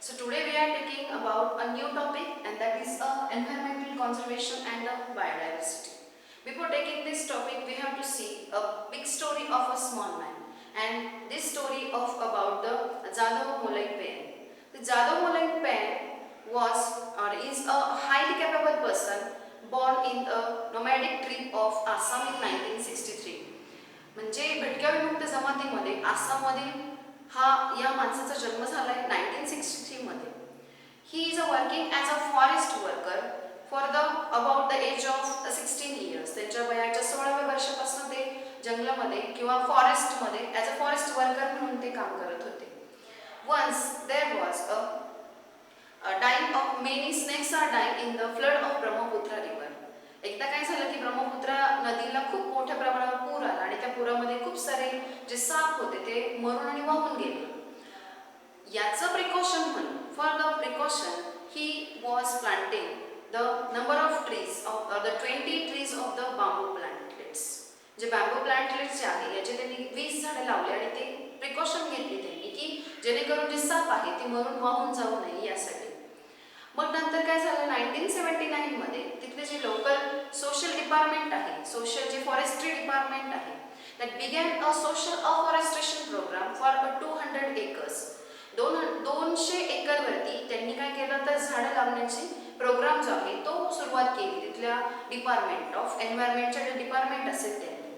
So today we are taking about a new topic, and that is environmental conservation and biodiversity. Before taking this topic, we have to see a big story of a small man, and this story of about the Jadhav Molai Pen. The Jadhav Molai Pen was or is a highly capable person born in a nomadic tribe of Assam in 1963. म्हणजे भटक्या विमुक्त जमातीमध्ये आसाममधील या माणसाचा जन्म झाला आहे 1963 मध्ये. He is a working as a forest worker for the about the age of 16 years. त्यांच्या वयाच्या 16व्या वर्षापासून ते जंगलामध्ये किंवा फॉरेस्टमध्ये ॲज अ फॉरेस्ट वर्कर म्हणून ते काम करत होते. Once there was a dying of many snakes are dying in the flood of Brahmaputra river. एकदा काय झालं की ब्रह्मपुत्रा नदीला खूप मोठ्या प्रमाणावर पूर आला आणि त्या पुरामध्ये खूप सारे जे साप होते ते मरून आणि वाहून गेले. याचं प्रिकॉशन म्हणून for the precaution he was planting the number of trees of the 20 trees of the bamboo plantlets. जे बांबू प्लांटलेट्स जे आहे याचे त्यांनी 20 झाडे लावले आणि ते प्रिकॉशन घेतली त्यांनी की जेणेकरून जे साप आहे ते मरून वाहून जाऊ नये यासाठी. मग नंतर काय झालं 1979 मध्ये तिथले जे लोकल सोशल डिपार्टमेंट आहे, सोशल जे फॉरेस्ट्री डिपार्टमेंट आहे, that began a social afforestation program for 200 acres. 200 acre वरती त्यांनी काय केलं तर झाडं लावण्याची प्रोग्राम जो आहे तो सुरुवात केली तिथल्या डिपार्टमेंट ऑफ एन्व्हायरमेंटच्या जे डिपार्टमेंट असेल त्यांनी.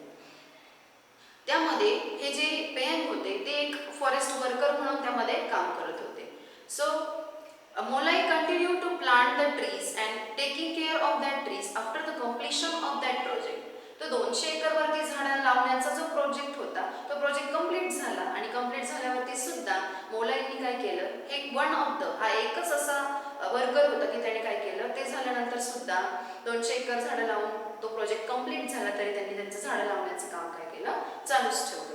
त्यामध्ये हे जे पेयंग होते ते एक फॉरेस्ट वर्कर म्हणून त्यामध्ये काम करत होते. So Molai continued to plant the trees and taking care of that trees after the completion of that project. तो 200 एकर वरती झाडं लावण्याचा जो प्रोजेक्ट होता तो प्रोजेक्ट कंप्लीट झाला आणि कंप्लीट झाल्यावरती सुद्धा मोलाईंनी काय केलं हे वन ऑफ द हा एकच असा वर्कर होता की त्याने काय केलं ते झाल्यानंतर सुद्धा 200 एकर झाडं लावून तो प्रोजेक्ट कंप्लीट झाला तरी त्यांनी त्यांचं झाडं लावण्याचं काम काय केलं चालूच ठेवलं.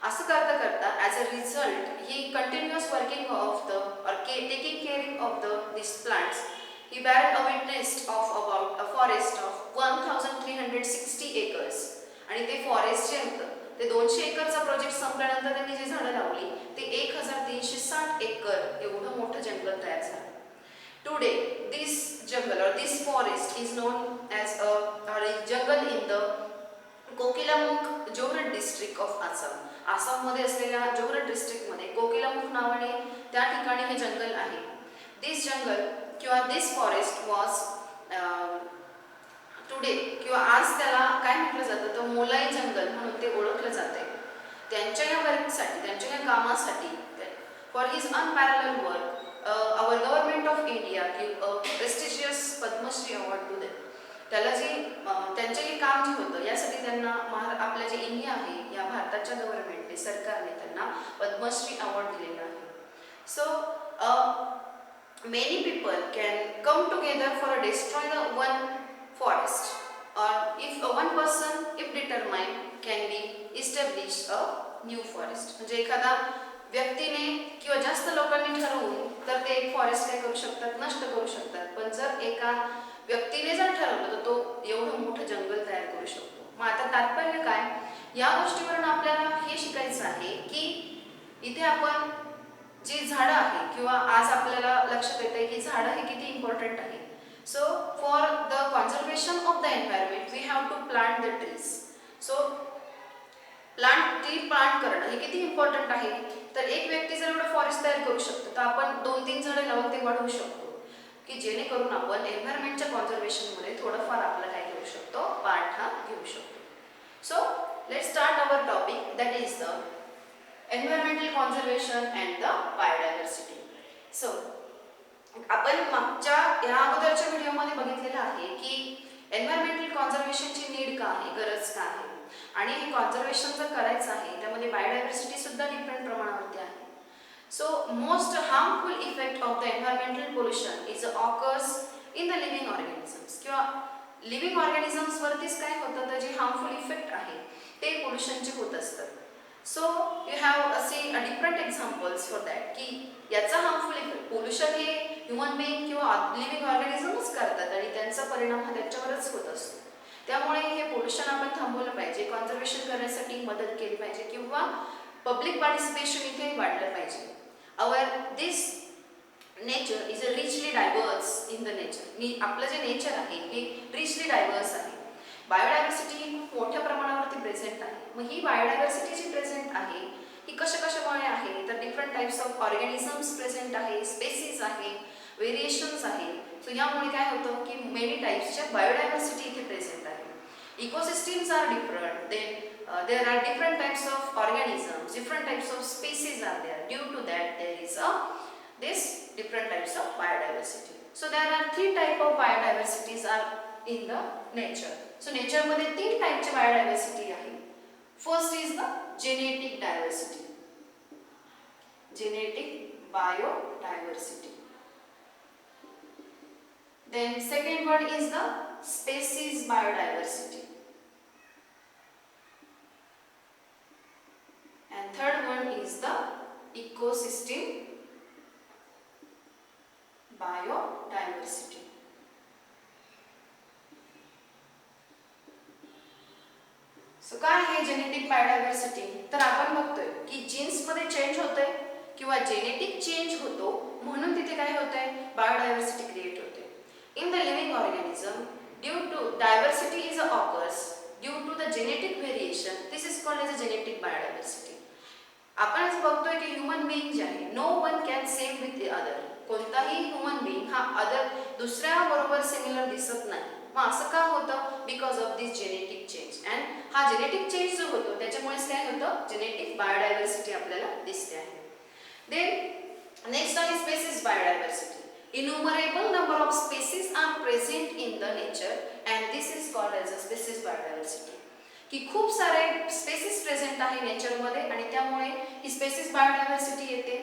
असं करता करता as a result he continuous working of the or taking caring of the this plants he bear a witnessed of about a forest of 1360 acres. आणि ते फॉरेस्ट जे होतं ते 200 एकरचा प्रोजेक्ट संपल्यानंतर त्यांनी जी झाडं लावली ते 1360 एकर एवढं मोठं जंगल तयार झालं. Today this jungle or this forest is known as a jungle in the Kokilamukh Jorhat district of Assam. आसाममध्ये असलेल्या जोरहट डिस्ट्रिक्टमध्ये कोकिलामुख नावाने त्या ठिकाणी हे जंगल आहे. दिस जंगल किंवा दिस फॉरेस्ट वॉज टुडे किंवा आज त्याला काय म्हटलं जातं तर मोलाई जंगल म्हणून ते ओळखलं जाते. त्यांच्या या वर्कसाठी त्यांच्या या कामासाठी for his unparallel work our government of India give a prestigious Padmashri award to them. त्याला जे त्यांचे हे काम जे होतं यासाठी त्यांना आपल्या जे इंडिया आहे या भारताच्या गव्हर्नमेंटने सरकारने त्यांना पद्मश्री अवॉर्ड दिलेला आहे. So many people can come together for a destroy the one forest or if one person if determined can be establish a new forest. म्हणजे एखादा व्यक्तीने किंवा जास्त लोकांनी ठरवून तर ते एक फॉरेस्ट काय करू शकतात नष्ट करू शकतात. पण जर एका व्यक्तीने जर ठरवलं तर तो एवढं मोठं जंगल तयार करू शकतो. मग आता तात्पर्य काय या गोष्टीवरून आपल्याला हे शिकायचं आहे की इथे आपण जी झाडं आहे किंवा आज आपल्याला लक्षात येते की झाडं हे किती इम्पॉर्टंट आहे. So for the conservation of the environment we have to plant the trees. So tree plant करणं हे किती इम्पॉर्टंट आहे तर एक व्यक्ती जर एवढं फॉरेस्ट तयार करू शकतो तर आपण 2-3 झाडं लावून ते वाढवू शकतो की जेणेकरून आपण एन्व्हायरमेंटच्या कॉन्झर्वेशनमध्ये थोडंफार आपलं काय घेऊ शकतो पार्ट हा घेऊ शकतो. So let's start our topic that is the environmental conservation and the biodiversity. So आपण मागच्या या अगोदरच्या व्हिडिओमध्ये बघितलेलं आहे की एन्व्हायरमेंटल कॉन्झर्वेशनची नीड का आहे गरज का आहे आणि हे कॉन्झर्वेशन जर करायचं आहे त्यामध्ये बायोडायव्हर्सिटी सुद्धा डिफरंट प्रमाणावरती आहे. So most harmful effect of the environmental pollution is occurs in the living organisms. किंवा लिव्हिंग ऑर्गॅनिझम्स वरतीच काय होतं तर जे हार्मफुल इफेक्ट आहे ते पोल्युशनचे होत असतात. So you have see different examples for that की याचा हार्मफुल इफेक्ट पोल्युशन हे ह्युमन बीइंग किंवा लिव्हिंग ऑर्गॅनिझम्स करतात आणि त्यांचा परिणाम हा त्याच्यावरच होत असतो. त्यामुळे हे पोल्युशन आपण थांबवलं पाहिजे, कॉन्झर्वेशन करण्यासाठी मदत केली पाहिजे किंवा पब्लिक पार्टिसिपेशन इथे वाढलं पाहिजे. This in the nature. आपलं जे नेचर आहे हे रिचली डायव्हर्स आहे. बायोडायव्हर्सिटी ही खूप मोठ्या प्रमाणावरती प्रेझेंट आहे. मग ही बायोडायव्हर्सिटी जी प्रेझेंट आहे ही कशामुळे आहे तर different types of organisms present आहे, स्पेसीज आहे, व्हेरिएशन्स आहे. सो यामुळे काय होतं की मेनी टाइप्सच्या बायोडायव्हर्सिटी इथे प्रेझेंट आहे. Ecosystems are different, there are different types of organisms, different types of species are there. Due to that there is this different types of biodiversity. So there are three type of biodiversities are in the nature. So nature मध्ये तीन टाइपचे biodiversity आहे. First is the genetic diversity. Genetic biodiversity. Then second one is the species biodiversity. And third one is the ecosystem biodiversity. So काय आहे genetic biodiversity तर आपण बघतोय की जीन्स मध्ये चेंज होते किंवा जेनेटिक चेंज होतो म्हणून तिथे काय होतंय बायोडायव्हर्सिटी क्रिएट होते. In the living organism due to diversity is occurs due to the genetic variation this is called as a genetic biodiversity. आपण असं बघतोय की ह्युमन बीइंग जे आहे no one can same with the other. कोणताही human being हा other दुसऱ्या बरोबर सिमिलर दिसत नाही. मग असं का होतं because of this genetic change. And हा जेनेटिक चेंज जो होतो त्याच्यामुळेच काय होतं जेनेटिक बायोडायव्हर्सिटी आपल्याला दिसते आहे. देन नेक्स्ट आहे species biodiversity. Innumerable number of species are present in the nature and this is called as a species biodiversity. की खूप सारे स्पेसीज प्रेझेंट आहे नेचरमध्ये आणि त्यामुळे ही स्पेसीज बायोडायव्हर्सिटी येते.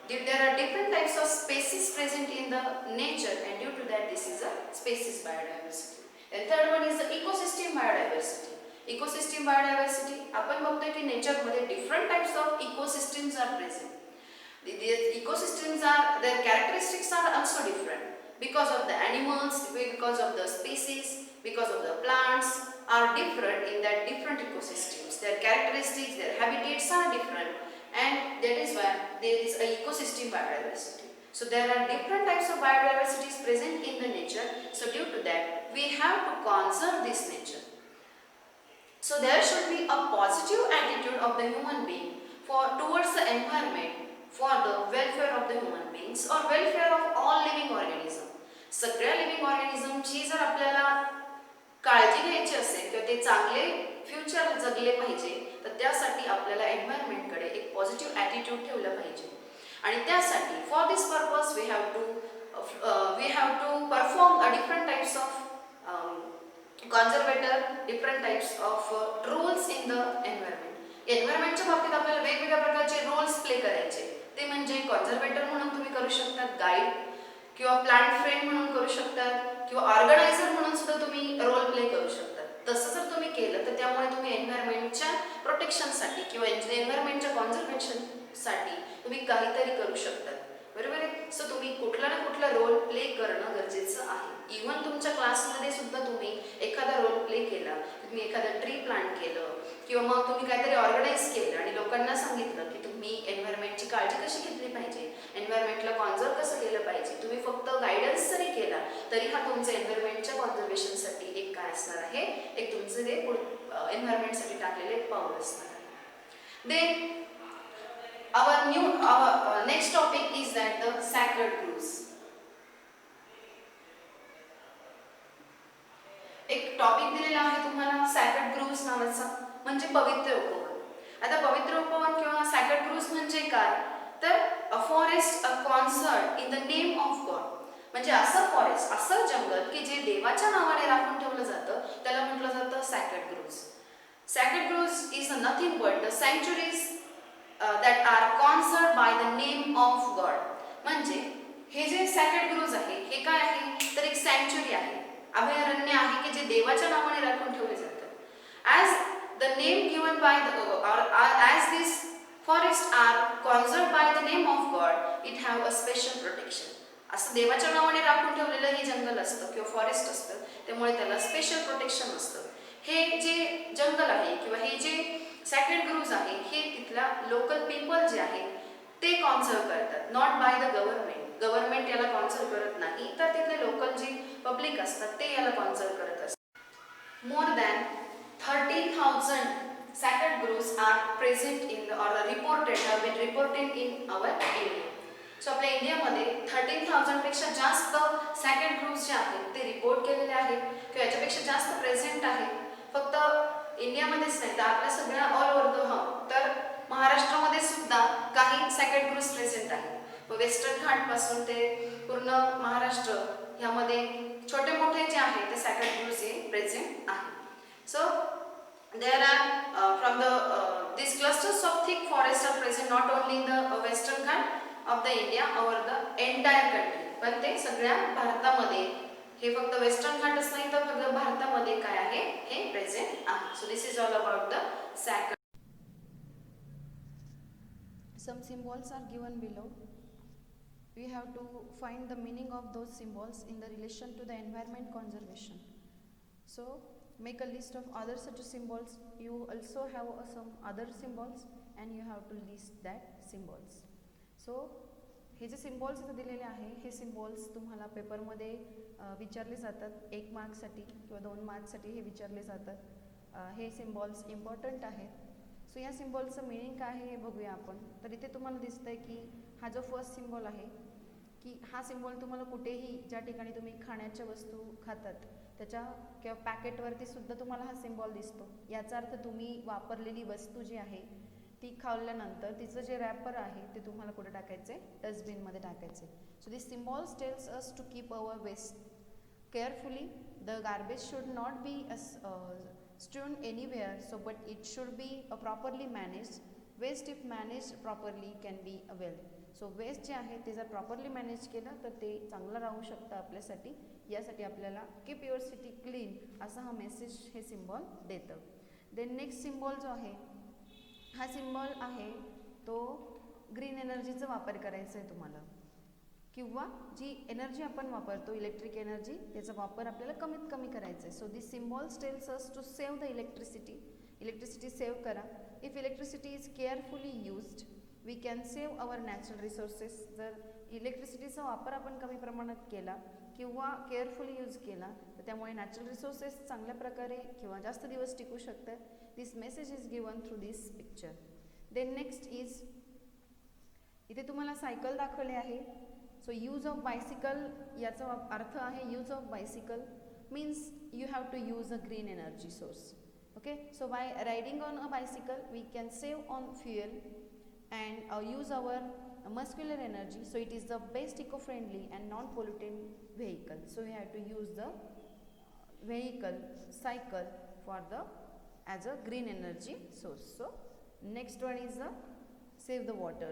There are different types of species present in the nature and due to that this is a species biodiversity. And third one is the ecosystem biodiversity. Ecosystem biodiversity आपण बघतोय की नेचरमध्ये different types of ecosystems are present. The ecosystems are their characteristics are also different because of the animals, because of the species, because of the plants are different in that different ecosystems. Their characteristics, their habitats are different and that is why there is a ecosystem biodiversity. So there are different types of biodiversities present in the nature. So due to that we have to conserve this nature. So there should be a positive attitude of the human being towards the environment for the welfare of the human beings or welfare of all living organism. सगळ्या living ऑर्गॅनिझमची जर आपल्याला काळजी घ्यायची असेल किंवा ते चांगले future जगले पाहिजे तर त्यासाठी आपल्याला एन्व्हायरमेंटकडे एक पॉझिटिव्ह ॲटिट्यूड ठेवलं पाहिजे. आणि त्यासाठी for this purpose we have to perform a different types of conservator, different types of roles in the environment. एन्व्हायरमेंटच्या बाबतीत आपल्याला वेगवेगळ्या प्रकारचे रोल्स प्ले करायचे. ते म्हणजे कॉन्झर्वेटर म्हणून तुम्ही करू शकतात, गाईड किंवा प्लांट फ्रेंड म्हणून करू शकतात किंवा ऑर्गनायझर म्हणून सुद्धा तुम्ही रोल प्ले करू शकतात. तसं जर तुम्ही केलं तर त्यामुळे तुम्ही एन्व्हायरमेंटच्या प्रोटेक्शनसाठी किंवा एन्व्हायरमेंटच्या कॉन्झर्वेशनसाठी तुम्ही काहीतरी करू शकतात. बरोबर आहे. सो तुम्ही कुठला ना कुठला रोल प्ले करणं गरजेचं आहे. इव्हन तुमच्या क्लासमध्ये सुद्धा तुम्ही एखादा रोल प्ले केला, तुम्ही एखादं ट्री प्लांट केलं किंवा मग तुम्ही काहीतरी ऑर्गनाईज केलं आणि लोकांना सांगितलं की तुम्ही एन्व्हायरमेंटची काळजी कशी घेतली पाहिजे, एन्व्हायरमेंटला कॉन्झर्व कसं केलं पाहिजे, तुम्ही फक्त गायडन्स जरी केला तरी हा तुमच्या एन्व्हायरमेंटच्या कॉन्झर्वेशनसाठी एक काय असणार आहे, एक तुमचं ते एन्व्हायरमेंटसाठी टाकलेलं एक पाऊल असणार आहे. Then our next topic is that the sacred groves. एक टॉपिक दिलेला आहे तुम्हाला सॅक्रेड ग्रूव्स नावाचा, म्हणजे पवित्र उपवन. आता पवित्र उपवन किंवा सॅक्रेड ग्रूव्स म्हणजे काय तर a forest a concert in the name of God. म्हणजे असं फॉरेस्ट, असं जंगल की जे देवाच्या नावाने राखून ठेवलं जातं त्याला म्हटलं जातं sacred groves. Sacred groves is nothing but the sanctuaries that are conserved by the name of God. म्हणजे हे जे सॅक्रेड ग्रूव्स आहे हे काय आहे तर एक सँक्च्युरी आहे, अभयारण्य आहे की जे देवाच्या नावाने राखून ठेवले जातात. As the name given by as these forests are conserved by the name of God, it have a special protection. असं देवाच्या नावाने राखून ठेवलेलं हे जंगल असतं किंवा फॉरेस्ट असतं त्यामुळे त्याला स्पेशल प्रोटेक्शन असतं. हे जे जंगल आहे किंवा हे जे सॅक्रेड ग्रूव्स आहे हे तिथला लोकल पीपल जे आहे ते कॉन्झर्व करतात, not by the government. Government याला कॉन्सर्व करत नाही, तर तिथले लोकल जी पब्लिक असतात ते याला कॉन्सर्व करत असतात. More than 13,000 sacred groves are present in the or have been reported in our India. So आपल्या इंडियामध्ये 13,000 पेक्षा जास्त सॅकेड ग्रुप्स जे आहेत ते रिपोर्ट केलेले आहेत किंवा याच्यापेक्षा जास्त प्रेझेंट आहेत. फक्त इंडियामध्येच नाही तर आपल्या सगळ्या ऑल ओव्हर द तर महाराष्ट्रामध्ये सुद्धा काही सॅकेड ग्रुप्स प्रेझेंट आहेत. वेस्टर्न घाटपासून ते पूर्ण महाराष्ट्र ह्यामध्ये छोटे मोठे जे आहेत ते सॅकेड ग्रुप्स हे प्रेझेंट आहेत. So there are from the these clusters of thick forests are present not only in the western Ghat of the India over the entire country, पण ते सगळ्या भारतामध्ये हे फक्त वेस्टर्न घाटच नाही तर फक्त भारतामध्ये काय आहे हे प्रेझेंट आहे. So this is all about the sacred. Some symbols are given below. We have to find the meaning of those symbols in the relation to the environment conservation. So make a list of other such symbols. You also have some other symbols and you have to list that symbols. So हे जे symbols इथं दिलेले आहे हे symbols तुम्हाला पेपरमध्ये विचारले जातात. 1 मार्क्ससाठी किंवा 2 मार्क्ससाठी हे विचारले जातात. हे सिम्बॉल्स इम्पॉर्टंट आहेत. सो या सिम्बॉल्सचं मिनिंग काय आहे हे बघूया आपण. तर इथे तुम्हाला दिसतं आहे की हा जो फर्स्ट सिम्बॉल आहे की हा सिम्बॉल तुम्हाला कुठेही ज्या ठिकाणी तुम्ही खाण्याच्या वस्तू खातात त्याच्या किंवा पॅकेटवरती सुद्धा तुम्हाला हा सिम्बॉल दिसतो. याचा अर्थ तुम्ही वापरलेली वस्तू जी आहे ती खाल्ल्यानंतर तिचं जे रॅपर आहे ते तुम्हाला कुठे टाकायचं आहे डस्टबिनमध्ये टाकायचं आहे. So this symbols tells us to keep our waste carefully. The garbage should not be strewn anywhere, so but it should be properly managed. Waste if managed properly can be a well. So waste जे आहे ते जर properly manage केलं तर ते चांगलं राहू शकतं आपल्यासाठी. यासाठी आपल्याला कीप युअर सिटी क्लीन असा हा मेसेज हे सिम्बॉल देतं. देन नेक्स्ट सिम्बॉल जो आहे हा सिम्बॉल आहे तो ग्रीन एनर्जीचा वापर करायचा आहे तुम्हाला किंवा जी एनर्जी आपण वापरतो इलेक्ट्रिक एनर्जी त्याचा वापर आपल्याला कमीत कमी करायचा आहे. So this symbols tells us to save the electricity save करा. If electricity is carefully used we can save our natural resources. जर इलेक्ट्रिसिटीचा वापर आपण कमी प्रमाणात केला किंवा केअरफुली यूज केला तर त्यामुळे नॅचरल रिसोर्सेस चांगल्या प्रकारे किंवा जास्त दिवस टिकू शकतात. This message is given through this picture. Then next is इथे तुम्हाला सायकल दाखवले आहे. सो यूज ऑफ बायसिकल याचा अर्थ आहे use of bicycle means you have to use a green energy source. Okay so by riding on a bicycle we can save on fuel and use our muscular energy. So it is the best eco-friendly and non-polluting vehicle. So we have to use the vehicle cycle for the as a green energy source. So next one is the save the water.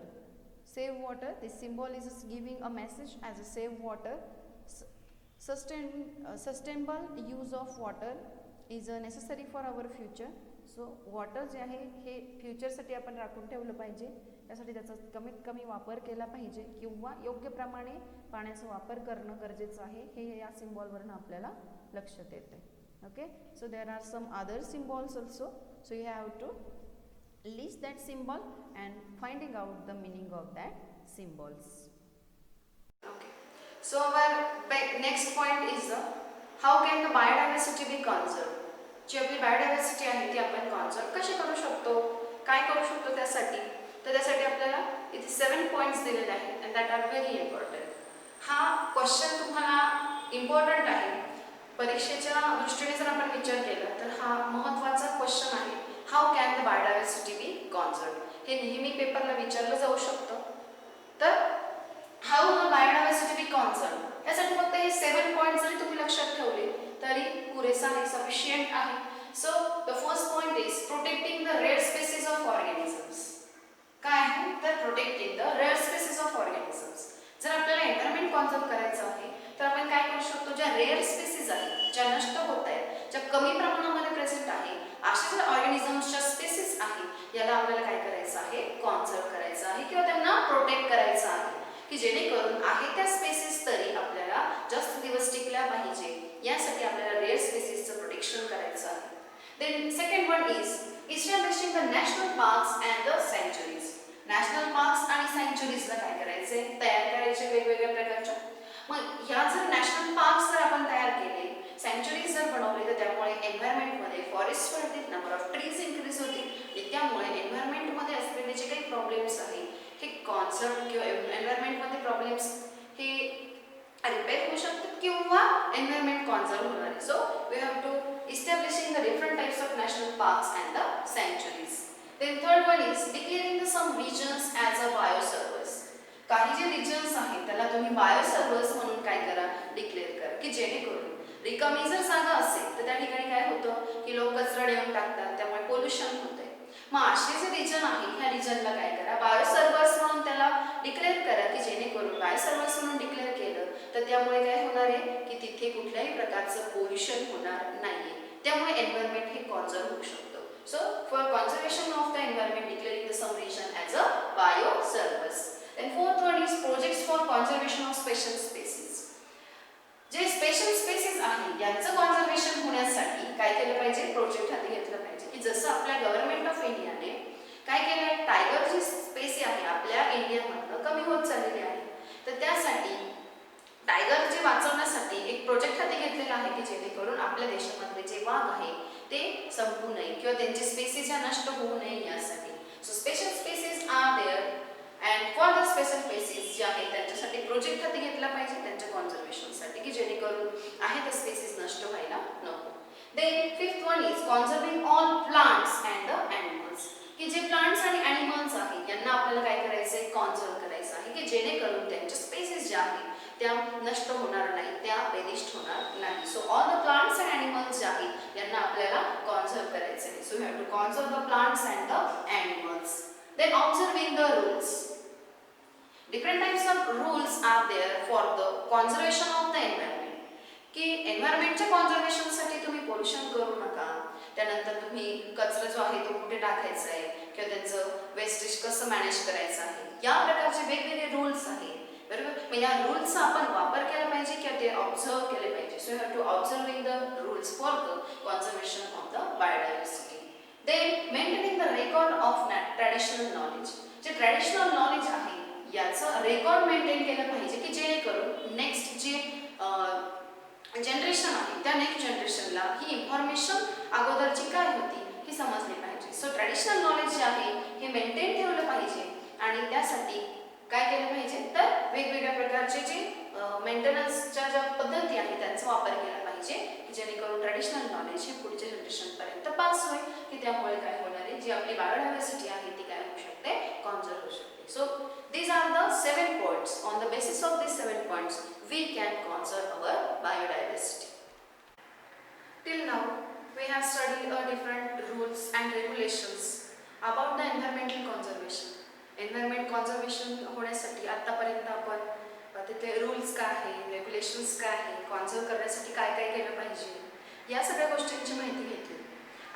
Save water. This symbol is giving a message as a save water. Sustainable use of water is necessary for our future. So water जे आहे हे फ्युचरसाठी आपण राखून ठेवलं पाहिजे. त्यासाठी त्याचा कमीत कमी वापर केला पाहिजे किंवा योग्य प्रमाणे पाण्याचा वापर करणं गरजेचं आहे हे या सिम्बॉलवरून आपल्याला लक्षात येते. Okay so there are some other symbols also. So you have to list that symbol and finding out the meaning of that symbols. Okay so our next point is how can the biodiversity be conserve. जी आपली biodiversity आहे ती आपण conserve कशी करू शकतो काय करू शकतो त्यासाठी. तर त्यासाठी आपल्याला इथे 7 पॉईंट्स दिलेले आहेत and that are very important. हा क्वेश्चन तुम्हाला इम्पॉर्टंट आहे. परीक्षेच्या दृष्टीने जर आपण विचार केला तर हा महत्त्वाचा क्वेश्चन आहे. How can the biodiversity B conserve. हे नेहमी पेपरला विचारलं जाऊ शकतं. तर how the biodiversity B conserve यासाठी फक्त हे 7 पॉईंट जरी तुम्ही लक्षात ठेवले तरी पुरेसा आहे सफिशियंट आहे. So the first point is protecting the rare species of organisms. काय आहे तर protecting the rare species of organisms. जर आपल्याला एन्व्हायरमेंट कॉन्झर्व करायचं आहे तर आपण काय करू शकतो ज्या रेअर स्पेसिस आहेत ज्या नष्ट होत आहेत ज्या कमी प्रमाणामध्ये प्रेझेंट आहे अशा ज्या ऑर्गॅनिझम्सच्या स्पेसिस आहे याला आपल्याला काय करायचं आहे कॉन्झर्व करायचं आहे किंवा त्यांना प्रोटेक्ट करायचं आहे की जेणेकरून आहे त्या स्पेसिस तरी आपल्याला जास्त दिवस टिकल्या पाहिजे. यासाठी आपल्याला रेअर स्पेसिसचं प्रोटेक्शन करायचं आहे. Then second one is establishing the national parks and the sanctuaries. National parks आणि सँच्युरीजला काय करायचे तयार करायचे वेगवेगळ्या प्रकारच्या. मग ह्या जर नॅशनल पार्क्स जर आपण तयार केले, सँच्युरीज जर बनवले, तर त्यामुळे एन्व्हायरमेंटमध्ये फॉरेस्ट वाढतील, नंबर ऑफ ट्रीज इन्क्रीज होतील आणि त्यामुळे एन्व्हायरमेंटमध्ये असलेले जे काही प्रॉब्लेम्स आहेत हे कॉन्सर्न किंवा एन्व्हायरमेंटमध्ये प्रॉब्लेम्स हे रिपेअर होऊ शकतात किंवा एन्व्हायरमेंट कॉन्झर्व होणार आहे. So we have to establishing the different types of national parks and the sanctuaries. Then third one is declaring the some regions as a bioreserves. काही जे रिजन्स आहेत त्याला तुम्ही बायोसर्वर्स म्हणून काय करा, डिक्लेअर करा, की जेणेकरून रिकामी जर जागा असेल तर त्या ठिकाणी काय होतं की लोक कचरा देऊन टाकतात, त्यामुळे पोल्युशन होतंय. मग असे जे रिजन आहे ह्या रिजनला काय करा, बायोसर्वर्स म्हणून त्याला डिक्लेअर करा, की जेणेकरून बायोसर्वर्स म्हणून डिक्लेअर केलं तर त्यामुळे काय होणार आहे की तिथे कुठल्याही प्रकारचं पोल्युशन होणार नाहीये, त्यामुळे एन्व्हायरमेंट हे कॉन्झर्व होऊ शकतं. So for conservation of the environment, declaring the some region as a bioservice. Then fourth one is projects for conservation of special species. जे स्पेशल स्पेसीज आहे यांचं कॉन्झर्वेशन होण्यासाठी काय केलं पाहिजे, प्रोजेक्ट हाती घेतलं पाहिजे. की जसं आपल्या गव्हर्नमेंट ऑफ इंडियाने काय केलंय, टायगर जी स्पेसी आहे आपल्या इंडियामधनं कमी होत चाललेली आहे, तर त्यासाठी टायगर जे वाचवण्यासाठी एक प्रोजेक्ट हाती घेतलेला आहे की जेणेकरून आपल्या देशामधले जे वाघ आहे ते संपू नये किंवा त्यांची स्पेसीज या नष्ट होऊ नये यासाठी. So special species are there and for the special species जे आहेत त्यांच्यासाठी प्रोजेक्ट हाती घेतला पाहिजे त्यांच्या कॉन्झर्वेशनसाठी, की जेणेकरून आहे त्या स्पेसीज नष्ट व्हायला नको. Then fifth one is conserving all plants and the animals. की जे प्लांट्स आणि ॲनिमल्स आहेत यांना आपल्याला काय करायचं आहे, कॉन्झर्व करायचं आहे, की जेणेकरून त्यांच्या स्पेसीज ज्या आहेत त्या नष्ट होणार नाही, त्या बेनिष्ट होणार नाही. So all the plants and animals जे आहेत यांना आपल्याला कॉन्झर्व करायचं आहे. So you have to conserve the plants and the animals. Then observing the rules. Different types of rules are there for the conservation of the environment. की एन्व्हायरमेंटच्या कॉन्झर्वेशनसाठी तुम्ही pollution करू नका, त्यानंतर तुम्ही कचरा जो आहे तो कुठे टाकायचा आहे किंवा त्याचं वेस्टेज कसं मॅनेज करायचं आहे, या प्रकारचे वेगवेगळे रूल्स आहेत, बरोबर. मग या रूल्सचा आपण वापर केला पाहिजे किंवा ते ऑब्झर्व केले पाहिजे. So you have to observing the rules for the conservation of the biodiversity. Then maintaining the record of traditional knowledge. जे ट्रॅडिशनल नॉलेज आहे याचं रेकॉर्ड मेंटेन केलं पाहिजे, की जेणेकरून नेक्स्ट जे जनरेशन आहे त्या नेक्स्ट जनरेशनला ही इन्फॉर्मेशन अगोदरची काय होती ही समजली पाहिजे. सो ट्रॅडिशनल नॉलेज जे आहे हे मेंटेन ठेवलं पाहिजे आणि त्यासाठी काय केलं पाहिजे तर वेगवेगळ्या प्रकारचे जे मेंटेनन्सच्या ज्या पद्धती आहेत त्यांचा वापर केला पाहिजे, की जेणेकरून ट्रॅडिशनल नॉलेज हे पुढच्या जनरेशनपर्यंत पास होईल, की त्यामुळे काय होणार आहे जी आपली बायोडायव्हर्सिटी आहे ती काय होऊ शकते, कॉन्झर्व होऊ शकते. So these are the 7 points. On the basis of these 7 points, we can conserve our biodiversity. Till now, we have studied different rules and regulations about the environmental conservation. Environment conservation होण्यासाठी आतापर्यंत आपण तिथे rules काय आहे, regulations काय आहे, conserve करण्यासाठी काय काय केलं पाहिजे या सगळ्या गोष्टींची माहिती घेतली.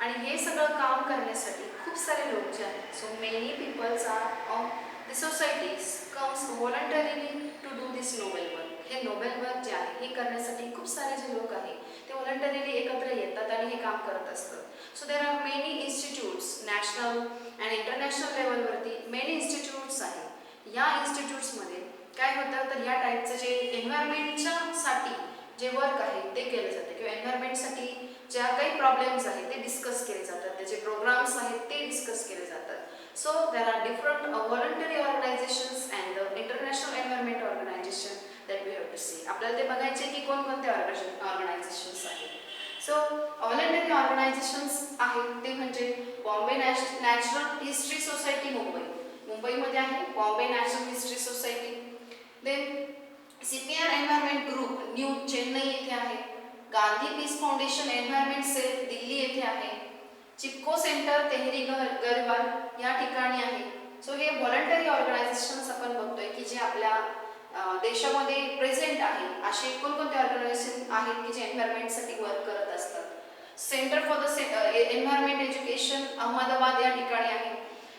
आणि हे सगळं काम करण्यासाठी खूप सारे लोक जे आहेत, so many peoples are on the societies comes voluntarily to do this noble work. हे नोबेल वर्क जे आहे हे करण्यासाठी खूप सारे जे लोक आहेत ते व्हॉलंटरीली एकत्र येतात आणि हे काम करत असतात. So there R many institutes national and international लेवलवरती मेनी इन्स्टिट्यूट्स आहेत. या इन्स्टिट्यूट्समध्ये काय होतं तर या टाईपचं जे एन्व्हायरमेंटच्या साठी जे वर्क आहे ते केलं जातं किंवा एन्व्हायरमेंटसाठी ज्या काही प्रॉब्लेम्स आहेत ते डिस्कस केले जातात, त्याचे प्रोग्राम्स आहेत ते डिस्कस केले जातात. So there are different voluntary organizations and the international environment organization that we have to see. आपल्याला ते बघायचे की कोणकोणते ऑर्गनायझेशन्स आहेत. सो व्हॉलंटरी ऑर्गनायझेशन्स आहेत ते म्हणजे बॉम्बे नॅचरल हिस्ट्री सोसायटी मुंबईमध्ये आहे Bombay natural history society. Then CPR environment group new Chennai येथे आहे. Gandhi peace foundation environment cell Delhi येथे आहे. चिपको सेंटर तेहरी गरवाल या ठिकाणी आहे. सो हे व्हॉलंटरी ऑर्गनायझेशन्स आपण बघतोय की जे आपल्या देशामध्ये प्रेझेंट आहे. असे कोणकोणते ऑर्गनायझेशन आहेत की जे एन्व्हायरमेंटसाठी वर्क करत असतात. Centre for the environment education Ahmedabad या ठिकाणी आहे.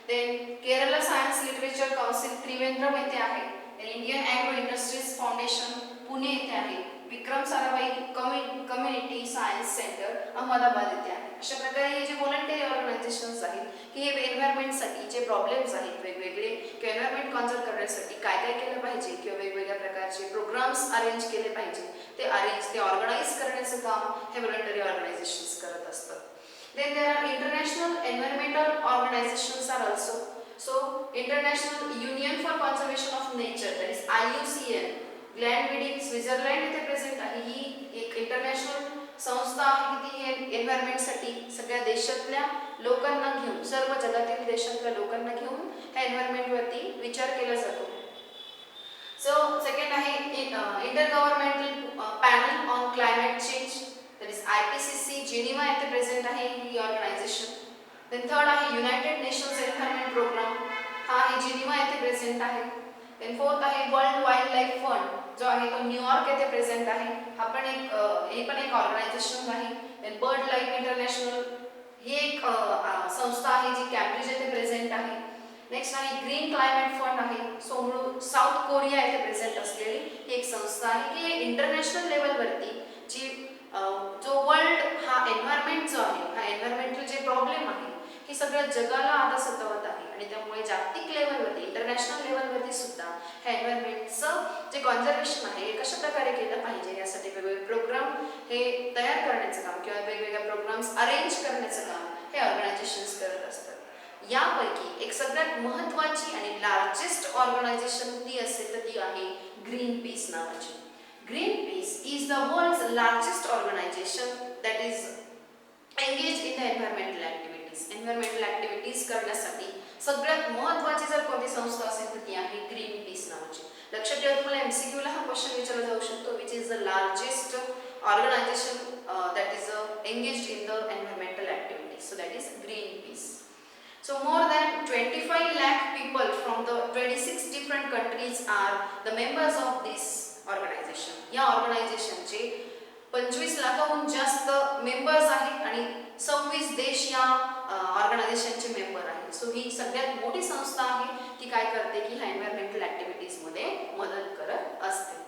Then Kerala science literature council Trivandrum येथे आहे. Indian agro industries foundation Pune येथे आहे. Vikram Sarabhai community science centre Ahmedabad येथे आहे. अशा प्रकारे हे जे व्हॉलंटरी ऑर्गनायझेशन्स आहेत की हे एन्व्हायरमेंटसाठी जे प्रॉब्लेम्स आहेत वेगवेगळे किंवा एन्व्हायरमेंट कॉन्झर्व करण्यासाठी काय काय केलं पाहिजे किंवा वेगवेगळ्या प्रकारचे प्रोग्राम्स अरेंज केले पाहिजे ते ऑर्गनाईज करण्याचं काम हे व्हॉलंटरी ऑर्गनायझेशन्स करत असतात. Then there are international environmental organizations are also. So International Union for Conservation of Nature, that is IUCN, ग्लॅनविडिंग स्वित्झर्लंड येथे प्रेझेंट आहे. ही एक इंटरनॅशनल संस्था आहे की ती हे एन्व्हायरमेंटसाठी सगळ्या देशातल्या लोकांना घेऊन, सर्व जगातील देशातल्या लोकांना घेऊन ह्या एन्व्हायरमेंटवरती विचार केला जातो. सो सेकंड आहे inter governmental panel on climate change, that is IPCC, Geneva येथे प्रेझेंट आहे ही ऑर्गनायझेशन. देन थर्ड आहे युनायटेड नेशन्स एन्व्हायरमेंट प्रोग्राम, हा आहे जिनिव्हा येथे प्रेझेंट आहे. देन फोर्थ आहे वर्ल्ड वाईल्ड लाईफ फंड, जो आहे तो न्यूयॉर्क येथे प्रेझेंट आहे. हे पण एक ऑर्गनायझेशन आहे. देन बर्ड लाईफ इंटरनॅशनल, ही एक संस्था आहे जी कॅम्ब्रिज येथे प्रेझेंट आहे. नेक्स्ट आहे ग्रीन क्लायमेट फंड आहे, साऊथ कोरिया येथे प्रेझेंट असलेली ही एक संस्था आहे की इंटरनॅशनल लेवलवरती जो वर्ल्ड हा एन्व्हायरमेंट जो आहे, हा एन्व्हायरमेंटल जे प्रॉब्लेम आहे ही सगळ्या जगाला आता सतावत आहे आणि त्यामुळे जागतिक लेवलवरती, इंटरनॅशनल लेवलवरती सुद्धा ह्या एन्व्हायरमेंटचं जे कॉन्झर्वेशन आहे हे कशा प्रकारे केलं पाहिजे यासाठी वेगवेगळे प्रोग्राम हे तयार करण्याचं काम किंवा वेगवेगळे प्रोग्राम्स अरेंज करण्याचं काम हे ऑर्गनायझेशन्स करत असतात. यापैकी एक सगळ्यात महत्त्वाची आणि लार्जेस्ट ऑर्गनायझेशन ती असेल तर ती आहे ग्रीन पीस नावाची. Greenpeace is the world's largest organisation that is engage in the environmental activities. Environmental activities करण्यासाठी सगळ्यात महत्त्वाची जर कोणती संस्था असेल तर ती आहे ग्रीन पीस नावाची. लक्षात ठेवा, तुम्हाला MCQ ला हा क्वेश्चन विचारला जाऊ शकतो, which is the largest organisation that is engage in the environmental activities. So that is Greenpeace. So more than 25 lakh people from the 26 different countries are the members of this organization. या ऑर्गनायझेशनचे 25 लाखाहून जास्त members आहेत आणि 26 देश या ऑर्गनायझेशनचे member आहेत. सो ही सगळ्यात मोठी संस्था आहे ती काय करते की ह्या एन्व्हायरमेंटल ॲक्टिव्हिटीजमध्ये मदत करत असते.